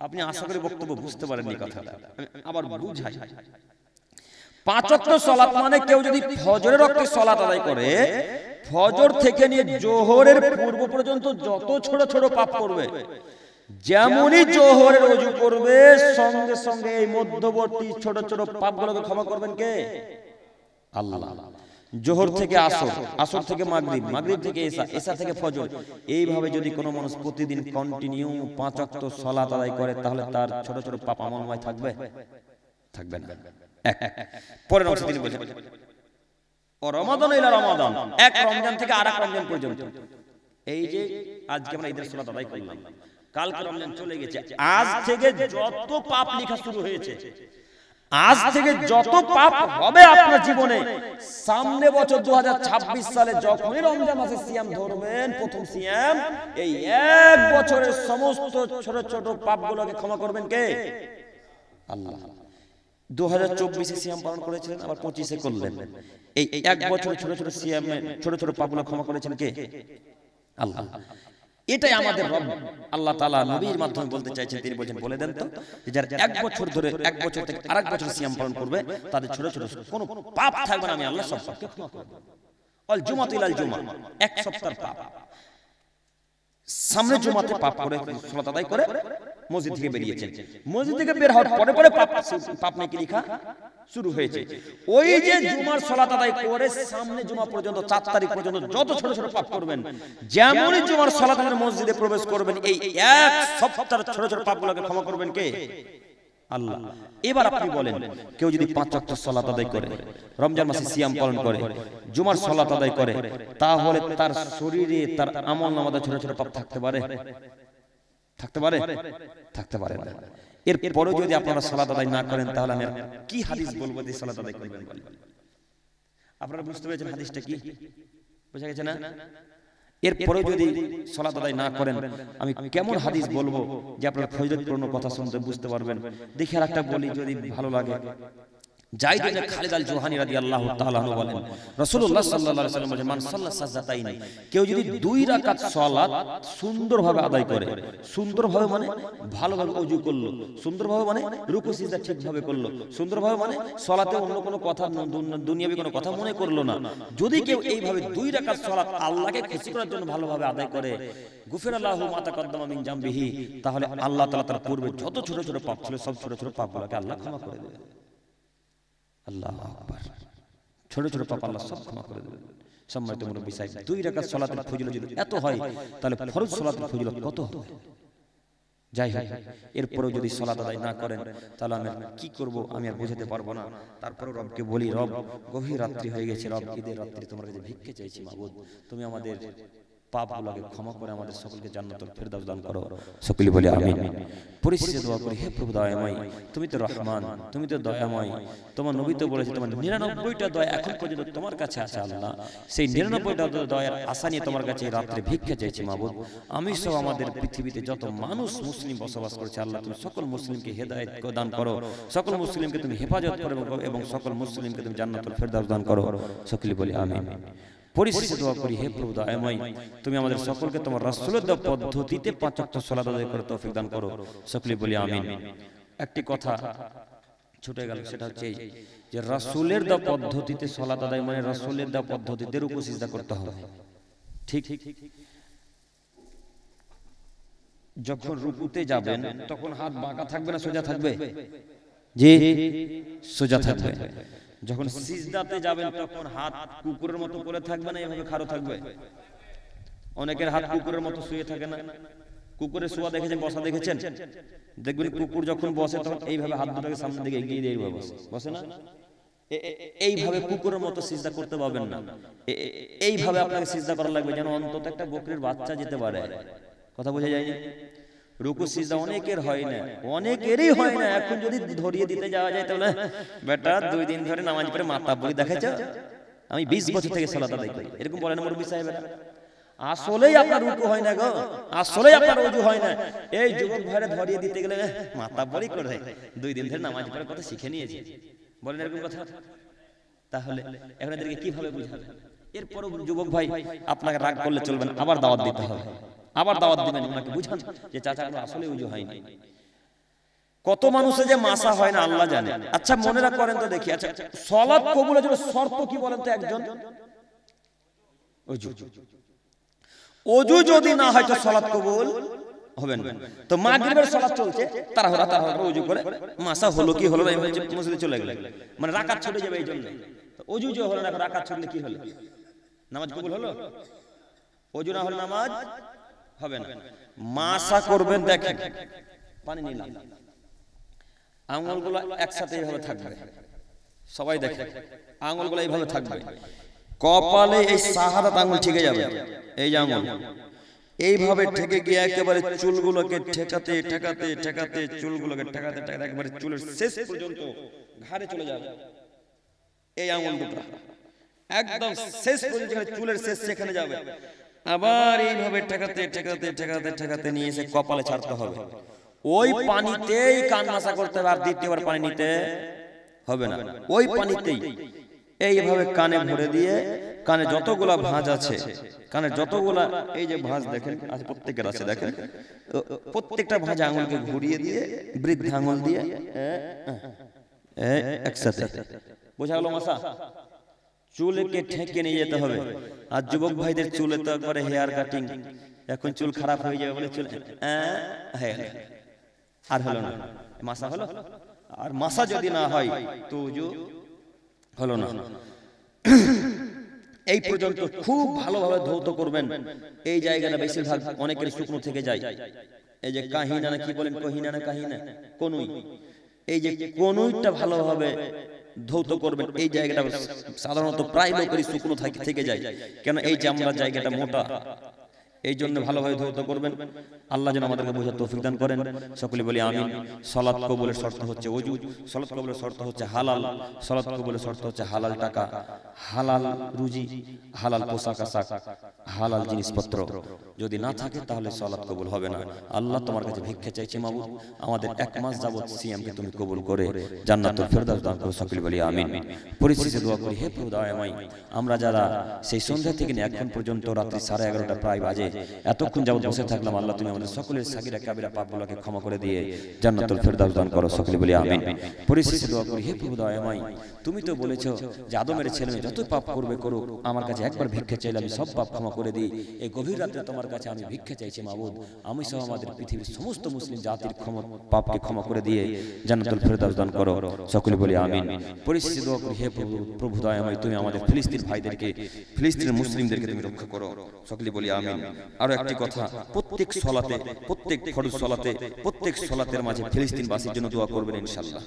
আপনি আশা করি বক্তব্য বুঝতে পারেননি কথাটা, আবার বুঝাই। 5 ওয়াক্ত সালাত মানে কেউ যদি ফজরের ওয়াক্তে সালাত আদায় করে, ফজর থেকে নিয়ে জোহরের পূর্ব পর্যন্ত যত ছোট ছোট পাপ করবে, যেমনই জোহরের ওযু করবে সঙ্গে সঙ্গে এই মধ্যবর্তী ছোট ছোট পাপগুলোকে ক্ষমা করবেন কে? আল্লাহ। জোহর থেকে আসর, আসর থেকে মাগরিব, মাগরিব থেকে এশা, এশা থেকে ফজর, এইভাবে যদি কোনো মানুষ প্রতিদিন কন্টিনিউ 5 ওয়াক্ত সালাত আদায় করে, তাহলে তার ছোট ছোট পাপ আমলময় থাকবে? থাকবে না। পরের অংশে তিনি বলেন ও রমাদান ইলা রমাদান, এক রমজান থেকে আরেক রমজান পর্যন্ত। এই যে আজকে আমরা ঈদের সালাত আদায় করলাম, কালকে রমজান চলে গেছে, আজ থেকে যত পাপ লেখা শুরু হয়েছে, আজ থেকে যত পাপ হবে আপনার জীবনে, সামনে বছর 2026 সালে যখনই রমজান মাসে সিয়াম ধরবেন, প্রথম সিয়াম, এই এক বছরের সমস্ত ছোট ছোট পাপগুলোকে ক্ষমা করবেন কে? আল্লাহ। 2024 সিয়াম পালন করেছিলেন, আবার 25 করলেন, এই এক বছর ছোট ছোট সিয়ামে ছোট ছোট পাপগুলো ক্ষমা করেছেন কে? আল্লাহ। এটাই আমাদের রব আল্লাহ তাআলা নবীর মাধ্যমে বলতে চাইছেন। তিনি বলেন, বলে দেন তো যে যারা এক বছর ধরে, এক বছর থেকে আরেক বছর সিয়াম পালন করবে, তাদের ছোট ছোট কোনো পাপ থাকবে না, আমি আল্লাহ সব পাপকে ক্ষমা করব। আল জুমাতু ইলাল জুমা, এক সপ্তাহের পাপ, সামনে জুমাতে পাপ করে সালাত আদায় করে মসজিদ থেকে বেরিয়েছেন, মসজিদ থেকে বের হওয়ার পরে পরে পাপ নাকি লেখা শুরু হয়েছে। ওই যে জুমার সালাত আদায় করে সামনে জুমা পর্যন্ত 4 তারিখ পর্যন্ত যত ছোট ছোট পাপ করবেন, যেমনই জুমার সালাত আদায় মসজিদে প্রবেশ করবেন, এই এক সপ্তাহের ছোট ছোট পাপগুলোকে ক্ষমা করবেন কে? আল্লাহ। এবার আপনি বলেন, কেউ যদি 5 ওয়াক্ত সালাত আদায় করে, রমজান মাসে সিয়াম পালন করে, জুমার সালাত আদায় করে, তাহলে তার শরীরে, তার আমলনামাতে ছোট ছোট পাপ থাকতে পারে? থাকতে পারে? থাকতে পারে না। এরপরে যদি আপনারা সালাত আদায় না করেন, তাহলে আমি কি হাদিস বলবো যে সালাত আদায় করবেন? আপনারা বুঝতে পেরেছেন হাদিসটা কি? বুঝা গেছে না? এরপরে যদি সালাত আদায় না করেন, আমি কেমন হাদিস বলবো যে আপনারা ফজিলতপূর্ণ কথা শুনতে বুঝতে পারবেন। দেখি আর একটা বলি, যদি ভালো লাগে। যায়েদ ইবনে খালিদ আল জুহানী রাদিয়াল্লাহু তাআলা আনহু বলেন, রাসূলুল্লাহ সাল্লাল্লাহু আলাইহি ওয়াসাল্লাম বলেন, মান সাল্লা সাজদাতাইনি, কেউ যদি 2 রাকাত সালাত সুন্দরভাবে আদায় করে, সুন্দরভাবে মানে ভালোভাবে ওযু করলো, সুন্দরভাবে মানে রুকু সিজদা ঠিকভাবে করলো, সুন্দরভাবে মানে সালাতে অন্য কোনো কথা, দুনিয়াবি কোনো কথা মনে করলো না, যদি কেউ এইভাবে 2 রাকাত সালাত আল্লাহকে খুশি করার জন্য ভালোভাবে আদায় করে, গুফিরাল্লাহু মা তাকাদ্দামা মিন জামবিহি, তাহলে আল্লাহ তাআলা তার পূর্বে যত ছোট ছোট পাপ ছিল, সব ছোট ছোট পাপগুলোকে আল্লাহ ক্ষমা করে দেবে। আল্লাহু আকবার। ছোট ছোট পাপ আল্লাহ সব ক্ষমা করে দেবেন। সম্মানিত মুরব্বি সাহেব, 2 রাকাত সালাতের ফজিলত যদি এত হয়, তাহলে ফরজ সালাতের ফজিলত কত হবে? যাই হোক, এরপরেও যদি সালাত আদায় না করেন, তাহলে আমি কি করব আমি আর বোঝাতে পারবো না। তারপরে রবকে বলি, রব গভীর রাত্রি হয়ে গেছে, রব ঈদের রাত্রি তোমার কাছে ভিক্ষে চাইছি, মাবুদ তুমি আমাদের পাপগুলোকে ক্ষমা করে আমাদের সকলকে জান্নাতুল ফেরদাউস দান করো। সকলে বলি আমিন। পরিশেষে দোয়া করি, হে প্রভু দয়াময়, তুমি তো রহমান, তুমি তো দয়াময়, তোমার নবী তো বলেছে তোমার 99টা দয়া এখন পর্যন্ত তোমার কাছে আছে আল্লাহ, সেই 99টা দয়ার আশা নিয়ে তোমার কাছে রাত্রে ভিক্ষা চাইছি মাবুদ। আমি সহ আমাদের পৃথিবীতে যত মানুষ মুসলিম বসবাস করছে আল্লাহ, তুমি সকল মুসলিমকে হেদায়েত দান করো, সকল মুসলিমকে তুমি হেফাজত করো এবং সকল মুসলিমকে তুমি জান্নাতুল ফেরদাউস দান করো। সকলে বলি আমিন। পরিশেষে দোয়া করি, হে প্রভু দয়াময়, তুমি আমাদের সকলকে তোমার রাসূলের দেওয়া পদ্ধতিতে 5 ওয়াক্ত সালাত আদায় করার তৌফিক দান করো। সকলে বলি আমিন। একটি কথা ছুটে গেল, সেটা হচ্ছে যে রাসূলের দেওয়া পদ্ধতিতে সালাত আদায় মানে রাসূলের দেওয়া পদ্ধতিতে রুকু সিজদা করতে হবে। ঠিক যখন রুকুতে যাবেন, তখন হাত বাঁকা থাকবে না সোজা থাকবে? জি, সোজা থাকবে। যখন সিজদাতে যাবেন, তখন হাত কুকুরের মতো করে থাকবে না এভাবে খাড়া থাকবে? অনেকের হাত কুকুরের মতো শুয়ে থাকে না? কুকুরের শোয়া দেখেছেন, বসা দেখেছেন? দেখবেন কুকুর যখন বসে তখন এইভাবে হাত দুটোকে সামনের দিকে এগিয়ে দিয়ে বসে না? এইভাবে কুকুরের মতো সিজদা করতে পারবেন না, এইভাবে আপনাকে সিজদা করা লাগবে যেন অন্তত একটা বকরির বাচ্চা যেতে পারে। কথা বোঝা যায়নি? রুকু সিজদা অনেকের হয় না, অনেকেরই হয় না। এখন যদি ধরিয়ে দিতে যাওয়া যায়, তাহলে বেটা 2 দিন ধরে নামাজ পড়ে মাথা বলি দেখাইছো, আমি 20 বছর থেকে সালাত আদায় করি, এরকম বলেন মুরব্বি সাহেবেরা। আসলেই আপনার রুকু হয় না গো, আসলেই আপনার ওযু হয় না। এই যুবক ভাইরা ধরিয়ে দিতে গেলে মাথা বলি করে 2 দিন ধরে নামাজ পড়ে কথা শিখে নিয়েছে, বলেন এরকম কথা। তাহলে এখন এদেরকে কিভাবে বুঝাবেন? এরপরও যুবক ভাই আপনাকে রাগ করলে চলবে না, আবার দাওয়াত দিতে হবে। আবার দাওয়াত দিবেন, ওনাকে বুঝান যে চাচা আপনার আসলে উজু হয়নি। কত মানুষের যে মাসা হয় না আল্লাহ জানে। আচ্ছা মনে করেন তো দেখি, আচ্ছা সালাত কবুলের জন্য শর্ত কি বলেন তো একজন? ওযু। ওযু যদি না হয় তো সালাত কবুল হবে না। তো মাগরিবের সালাত চলছে, তাড়াহুড়া ওযু করে মাসা হলো কি হলো না, মসজিদে চলে গেল, মানে রাকাত ছুটে যাবে এই জন্য। তো ওযু যে হলো না, রাকাত ছুটলে কি হলো? নামাজ কবুল হলো? ওযু না হলে নামাজ হবে না। মাসা করবেন, দেখেন পানি নিলাম, আঙ্গুলগুলো একসাথে এইভাবে থাকবে, সবাই দেখে আঙ্গুলগুলো এইভাবে থাকবে, কপালে এই শাহাদাত আঙ্গুল ঠেকে যাবে, এই যে আঙ্গুল এইভাবে ঠেকে গিয়ে একেবারে চুলগুলোকে ঠেকাতে ঠেকাতে ঠেকাতে চুলগুলোকে ঠেকাতে ঠেকাতে একেবারে চুলের শেষ পর্যন্ত ঘাড়ে চলে যাবে। এই আঙ্গুল দুটো একদম শেষ পর্যন্ত চুলের শেষ সেখানে যাবে, আবার এইভাবে ঠেকাতে ঠেকাতে ঠেকাতে ঠেকাতে নিয়ে এসে কপালে ছাড়তে হবে। ওই পানিতেই কান মাসা করতে হবে, আর দ্বিতীয়বার পানি নিতে হবে না। ওই পানিতেই এইভাবে কানে ভরে দিয়ে, কানে যতগুলা ভাঁজ আছে, কানে যতগুলা এই যে ভাঁজ দেখেন আছে, প্রত্যেকের আছে দেখেন, প্রত্যেকটা ভাঁজ আঙুলকে ঘুরিয়ে দিয়ে বৃদ্ধ আঙুল দিয়ে একসাথে, বোঝা গেল মাসা? চুলকে ঠেকে নিয়ে যেতে হবে। আর যুবক ভাইদের চুলে তো একবারে হেয়ার কাটিং, এখন চুল খারাপ হয়ে যাবে বলে চুল আর হলো না, মাসা হলো। আর মাসা যদি না হয় তো ওযু হলো না। এই পর্যন্ত খুব ভালোভাবে ধৌত করবেন। এই জায়গাটা বেশিরভাগ অনেকের শুকনো থেকে যায়, এই যে কাহিনা না কি বলেন, কহিনা না কাহিনা, কনুই, এই যে কনুইটা ভালোভাবে ধৌত করবেন। এই জায়গাটা সাধারণত প্রায় লোকেরই শুকনো থেকে যায়, কেন এই চামড়ার জায়গাটা মোটা, এই জন্য ভালোভাবে ধৌত করবেন। আল্লাহ যেন আমাদেরকে বোঝার তৌফিক দান করেন। সকলে বলি আমিন। সালাত কবুলের শর্ত হচ্ছে ওযু, সালাত কবুলের শর্ত হচ্ছে হালাল, সালাত কবুলের শর্ত হচ্ছে হালাল টাকা, হালাল রুজি, হালাল পোশাক আশাক, হালাল জিনিসপত্র যদি না থাকে তাহলে সালাত কবুল হবে না। আল্লাহ তোমার কাছে ভিক্ষা চাইছি মাবুদ, আমাদের 1 মাস যাবত সিয়ামকে তুমি কবুল করে জান্নাতুল ফেরদাউস দান করো। সকলে বলি আমিন। পরিশেষে দোয়া করি, হে প্রভু দয়াময়, আমরা যারা সেই সন্ধ্যা থেকে নিয়ে এখন পর্যন্ত রাত্রি 11:30 প্রায় বাজে এতক্ষণ যাবত বসে থাকলাম, আল্লাহ তুমি আমাদের সকলের সাগীরা কাবিরা পাপগুলোকে ক্ষমা করে দিয়ে জান্নাতুল ফেরদাউস দান করো। সকলে বলি আমিন। পরিশেষে দোয়া করি, হে প্রভু দয়াময়, তুমি তো বলেছো যে আদমের ছেলে যত পাপ করবে করুক, আমার কাছে একবার ভিক্ষা চাইলে আমি সব পাপ ক্ষমা করে দিই। এই গভীর রাতে তোমার কাছে আমি ভিক্ষা চাইছি মাবুদ, আমি সহ আমাদের পৃথিবীর সমস্ত মুসলিম জাতির পাপকে ক্ষমা করে দিয়ে জান্নাতুল ফেরদাউস দান করো। সকলে বলি আমিন। পরিশেষে দোয়া করি, হে প্রভু দয়াময়, তুমি আমাদের ফিলিস্তিন ভাইদেরকে, ফিলিস্তিনের মুসলিমদেরকে তুমি রক্ষা করো। সকলে বলি আমিন। আরো একটি কথা, প্রত্যেক সালাতে, প্রত্যেক ফরজ সালাতে, প্রত্যেক সালাতের মাঝে ফিলিস্তিনবাসীর জন্য দোয়া করবেন ইনশাআল্লাহ।